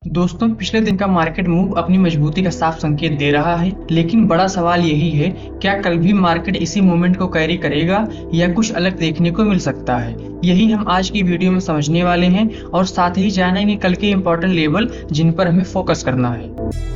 दोस्तों, पिछले दिन का मार्केट मूव अपनी मजबूती का साफ संकेत दे रहा है, लेकिन बड़ा सवाल यही है, क्या कल भी मार्केट इसी मोमेंट को कैरी करेगा या कुछ अलग देखने को मिल सकता है। यही हम आज की वीडियो में समझने वाले हैं और साथ ही जानेंगे कल के इंपॉर्टेंट लेवल जिन पर हमें फोकस करना है।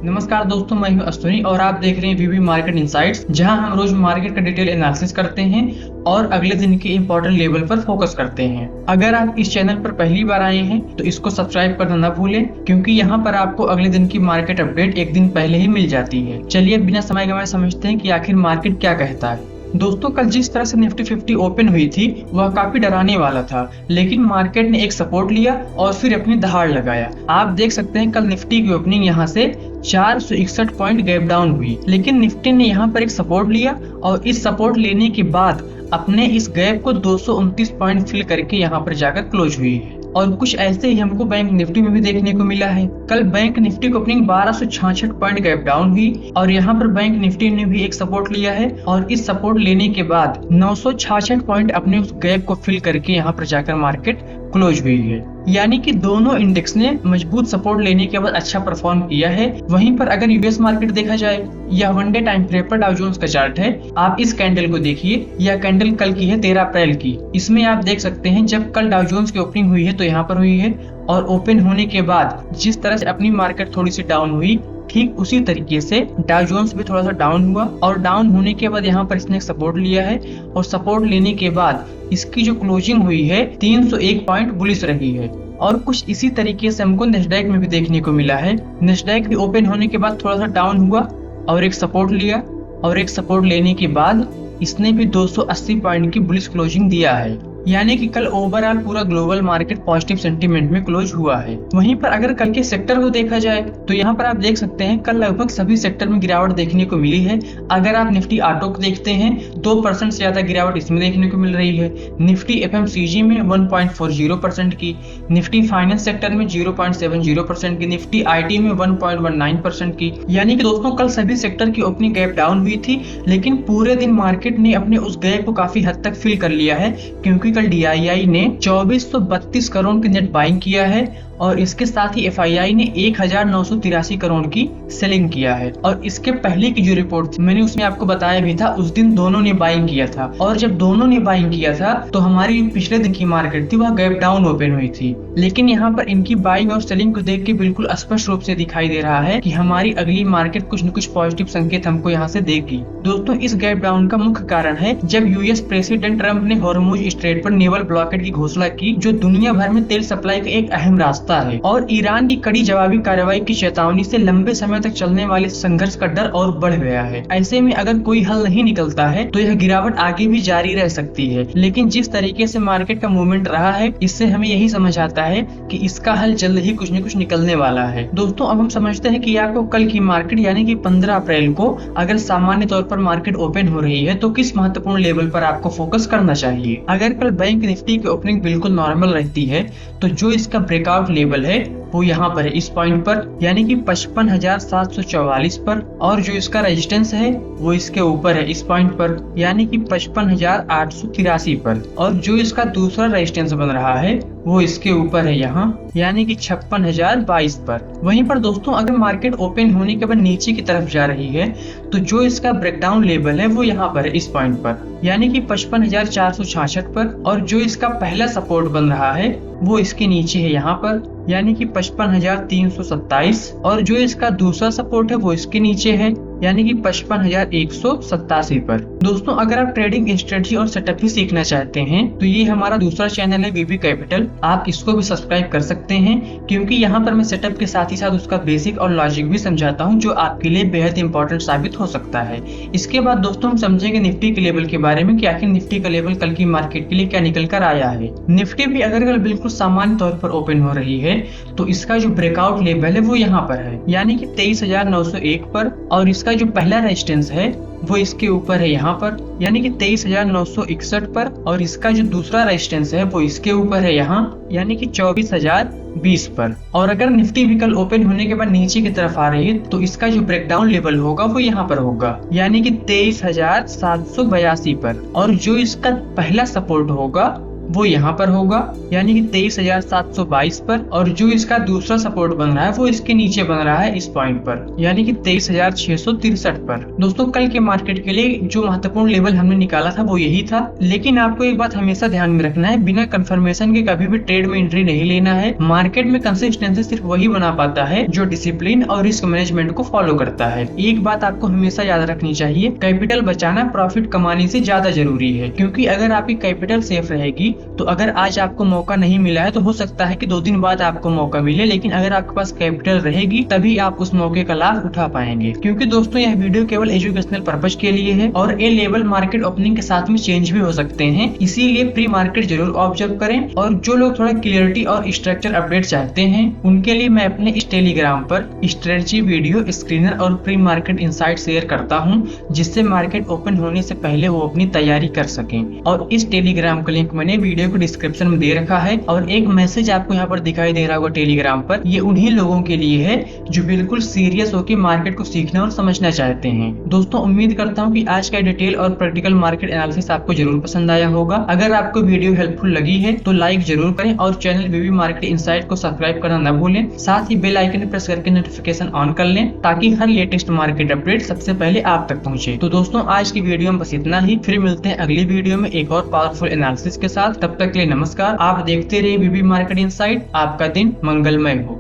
नमस्कार दोस्तों, मैं हूं अश्विनी और आप देख रहे हैं वीवी मार्केट इनसाइट्स, जहां हम रोज मार्केट का डिटेल एनालिसिस करते हैं और अगले दिन के इंपॉर्टेंट लेवल पर फोकस करते हैं। अगर आप इस चैनल पर पहली बार आए हैं तो इसको सब्सक्राइब करना न भूलें, क्योंकि यहां पर आपको अगले दिन की मार्केट अपडेट एक दिन पहले ही मिल जाती है। चलिए बिना समय गंवाए समझते हैं कि आखिर मार्केट क्या कहता है। दोस्तों, कल जिस तरह से निफ्टी 50 ओपन हुई थी वह काफी डराने वाला था, लेकिन मार्केट ने एक सपोर्ट लिया और फिर अपनी दहाड़ लगाया। आप देख सकते हैं कल निफ्टी की ओपनिंग यहां से 461 पॉइंट गैप डाउन हुई, लेकिन निफ्टी ने यहां पर एक सपोर्ट लिया और इस सपोर्ट लेने के बाद अपने इस गैप को 229 पॉइंट फिल करके यहां पर जाकर क्लोज हुई है। और कुछ ऐसे ही हमको बैंक निफ्टी में भी देखने को मिला है। कल बैंक निफ्टी की ओपनिंग 1266 पॉइंट गैप डाउन हुई और यहाँ पर बैंक निफ्टी ने भी एक सपोर्ट लिया है और इस सपोर्ट लेने के बाद 966 पॉइंट अपने उस गैप को फिल करके यहाँ पर जाकर मार्केट क्लोज हुई है। यानी कि दोनों इंडेक्स ने मजबूत सपोर्ट लेने के बाद अच्छा परफॉर्म किया है। वहीं पर अगर यूएस मार्केट देखा जाए, यह वन डे टाइम फ्रेम पर डाउ जोन्स का चार्ट है। आप इस कैंडल को देखिए, यह कैंडल कल की है 13 अप्रैल की। इसमें आप देख सकते हैं जब कल डाउ जोन्स की ओपनिंग हुई है तो यहाँ पर हुई है और ओपन होने के बाद जिस तरह से अपनी मार्केट थोड़ी सी डाउन हुई, ठीक उसी तरीके से डाउ जोन्स भी थोड़ा सा डाउन हुआ और डाउन होने के बाद यहाँ पर इसने सपोर्ट लिया है और सपोर्ट लेने के बाद इसकी जो क्लोजिंग हुई है 301 पॉइंट बुलिश रही है। और कुछ इसी तरीके से हमको नेस्डैक में भी देखने को मिला है। नेस्डैक भी ओपन होने के बाद थोड़ा सा डाउन हुआ और एक सपोर्ट लिया और एक सपोर्ट लेने के बाद इसने भी 280 पॉइंट की बुलिश क्लोजिंग दिया है। यानी कि कल ओवरऑल पूरा ग्लोबल मार्केट पॉजिटिव सेंटीमेंट में क्लोज हुआ है। वहीं पर अगर कल के सेक्टर को देखा जाए तो यहाँ पर आप देख सकते हैं कल लगभग सभी सेक्टर में गिरावट देखने को मिली है। अगर आप निफ्टी ऑटो को देखते हैं 2% से ज्यादा गिरावट इसमें देखने को मिल रही है। निफ्टी एफएमसीजी में 1.40% की, निफ्टी फाइनेंस सेक्टर में 0.70% की, निफ्टी आईटी में 1.19% की। यानी कि दोस्तों कल सभी सेक्टर की ओपनिंग गैप डाउन हुई थी, लेकिन पूरे दिन मार्केट ने अपने उस गैप को काफी हद तक फिल कर लिया है, क्योंकि कल डीआईआई ने 2432 करोड़ की नेट बाइंग किया है और इसके साथ ही एफआईआई ने 1983 करोड़ की सेलिंग किया है। और इसके पहले की जो रिपोर्ट थी मैंने उसमें आपको बताया भी था, उस दिन दोनों ने बाइंग किया था और जब दोनों ने बाइंग किया था तो हमारी पिछले दिन की मार्केट थी वह गैप डाउन ओपन हुई थी। लेकिन यहाँ पर इनकी बाइंग और सेलिंग को देख के बिल्कुल स्पष्ट रूप से दिखाई दे रहा है कि हमारी अगली मार्केट कुछ न कुछ पॉजिटिव संकेत हमको यहाँ से देगी। दोस्तों, इस गैप डाउन का मुख्य कारण है जब यूएस प्रेसिडेंट ट्रंप ने हॉर्मुज स्ट्रेट पर नेवल ब्लॉकेड की घोषणा की, जो दुनिया भर में तेल सप्लाई का एक अहम रास्ता है। और ईरान की कड़ी जवाबी कार्रवाई की चेतावनी से लंबे समय तक चलने वाले संघर्ष का डर और बढ़ गया है। ऐसे में अगर कोई हल नहीं निकलता है तो यह गिरावट आगे भी जारी रह सकती है। लेकिन जिस तरीके से मार्केट का मूवमेंट रहा है, इससे हमें यही समझ आता है कि इसका हल जल्द ही कुछ न कुछ निकलने वाला है। दोस्तों, अब हम समझते हैं कि आपको कल की मार्केट यानी कि 15 अप्रैल को अगर सामान्य तौर पर मार्केट ओपन हो रही है तो किस महत्वपूर्ण लेवल पर आपको फोकस करना चाहिए। अगर कल बैंक निफ्टी की ओपनिंग बिल्कुल नॉर्मल रहती है तो जो इसका ब्रेकआउट लेवल है वो यहाँ पर है, इस पॉइंट पर, यानी कि 55,744 पर। और जो इसका रेजिस्टेंस है वो इसके ऊपर है, इस पॉइंट पर, यानी कि 55,883 पर। और जो इसका दूसरा रेजिस्टेंस बन रहा है वो इसके ऊपर है यहाँ, यानी कि 56,022 पर। वहीं पर दोस्तों, अगर मार्केट ओपन होने के बाद नीचे की तरफ जा रही है तो जो इसका ब्रेकडाउन लेवल है वो यहाँ पर है, इस पॉइंट पर, यानी कि 55,466 पर। और जो इसका पहला सपोर्ट बन रहा है वो इसके नीचे है, यहाँ पर, यानी कि 55,327। और जो इसका दूसरा सपोर्ट है वो इसके नीचे है, यानी कि 55,187 पर। दोस्तों, अगर आप ट्रेडिंग स्ट्रेटजी और सेटअप भी सीखना चाहते हैं तो ये हमारा दूसरा चैनल है वीबी कैपिटल, आप इसको भी सब्सक्राइब कर सकते हैं, क्योंकि यहाँ पर मैं सेटअप के साथ ही साथ उसका बेसिक और लॉजिक भी समझाता हूँ, जो आपके लिए बेहद इंपॉर्टेंट साबित हो सकता है। इसके बाद दोस्तों हम समझेंगे निफ्टी के लेवल के बारे में कि आखिर निफ्टी का लेवल कल की मार्केट के लिए क्या निकल कर आया है। निफ्टी भी अगर कल बिल्कुल सामान्य तौर पर ओपन हो रही है तो इसका जो ब्रेकआउट लेवल है वो यहाँ पर है, यानी कि 23,901 पर। और इसका जो पहला रेजिस्टेंस है वो इसके ऊपर है यहाँ यहाँ पर, यानी कि 23,961 पर, और इसका जो दूसरा रेजिस्टेंस है वो इसके ऊपर है यहाँ, यानी कि 24,020 पर। और अगर निफ्टी भी कल ओपन होने के बाद नीचे की तरफ आ रही है तो इसका जो ब्रेकडाउन लेवल होगा वो यहाँ पर होगा, यानी कि 23,782 पर। और जो इसका पहला सपोर्ट होगा वो यहाँ पर होगा, यानी कि 23,722 पर। और जो इसका दूसरा सपोर्ट बन रहा है वो इसके नीचे बन रहा है इस पॉइंट पर, यानी कि 23,663 पर। दोस्तों कल के मार्केट के लिए जो महत्वपूर्ण लेवल हमने निकाला था वो यही था। लेकिन आपको एक बात हमेशा ध्यान में रखना है, बिना कंफर्मेशन के कभी भी ट्रेड में एंट्री नहीं लेना है। मार्केट में कंसिस्टेंसी सिर्फ वही बना पाता है जो डिसिप्लिन और रिस्क मैनेजमेंट को फॉलो करता है। एक बात आपको हमेशा याद रखनी चाहिए, कैपिटल बचाना प्रॉफिट कमाने से ज्यादा जरूरी है, क्योंकि अगर आपकी कैपिटल सेफ रहेगी तो अगर आज आपको मौका नहीं मिला है तो हो सकता है कि 2 दिन बाद आपको मौका मिले, लेकिन अगर आपके पास कैपिटल रहेगी तभी आप उस मौके का लाभ उठा पाएंगे। क्योंकि दोस्तों यह वीडियो केवल एजुकेशनल पर्पज के लिए है और ये लेवल मार्केट ओपनिंग के साथ में चेंज भी हो सकते हैं, इसीलिए प्री मार्केट जरूर ऑब्जर्व करें। और जो लोग थोड़ा क्लियरिटी और स्ट्रक्चर अपडेट चाहते हैं उनके लिए मैं अपने इस टेलीग्राम पर स्ट्रेटजी वीडियो स्क्रीनर और प्री मार्केट इनसाइट शेयर करता हूँ, जिससे मार्केट ओपन होने से पहले वो अपनी तैयारी कर सकें। और इस टेलीग्राम का लिंक मैंने वीडियो को डिस्क्रिप्शन में दे रखा है। और एक मैसेज आपको यहाँ पर दिखाई दे रहा होगा टेलीग्राम पर, ये उन्हीं लोगों के लिए है जो बिल्कुल सीरियस होकर मार्केट को सीखना और समझना चाहते हैं। दोस्तों उम्मीद करता हूँ कि आज का डिटेल और प्रैक्टिकल मार्केट एनालिसिस आपको जरूर पसंद आया होगा। अगर आपको वीडियो हेल्पफुल लगी है तो लाइक जरूर करें और चैनल वीवी मार्केट इनसाइट को सब्सक्राइब करना न भूलें। साथ ही बेल आइकन प्रेस करके नोटिफिकेशन ऑन कर लें ताकि हर लेटेस्ट मार्केट अपडेट सबसे पहले आप तक पहुंचे। तो दोस्तों आज की वीडियो में बस इतना ही, फिर मिलते हैं अगली वीडियो में एक और पावरफुल एनालिसिस के साथ। तब तक के लिए नमस्कार। आप देखते रहिए वीवी मार्केट इनसाइट। आपका दिन मंगलमय हो।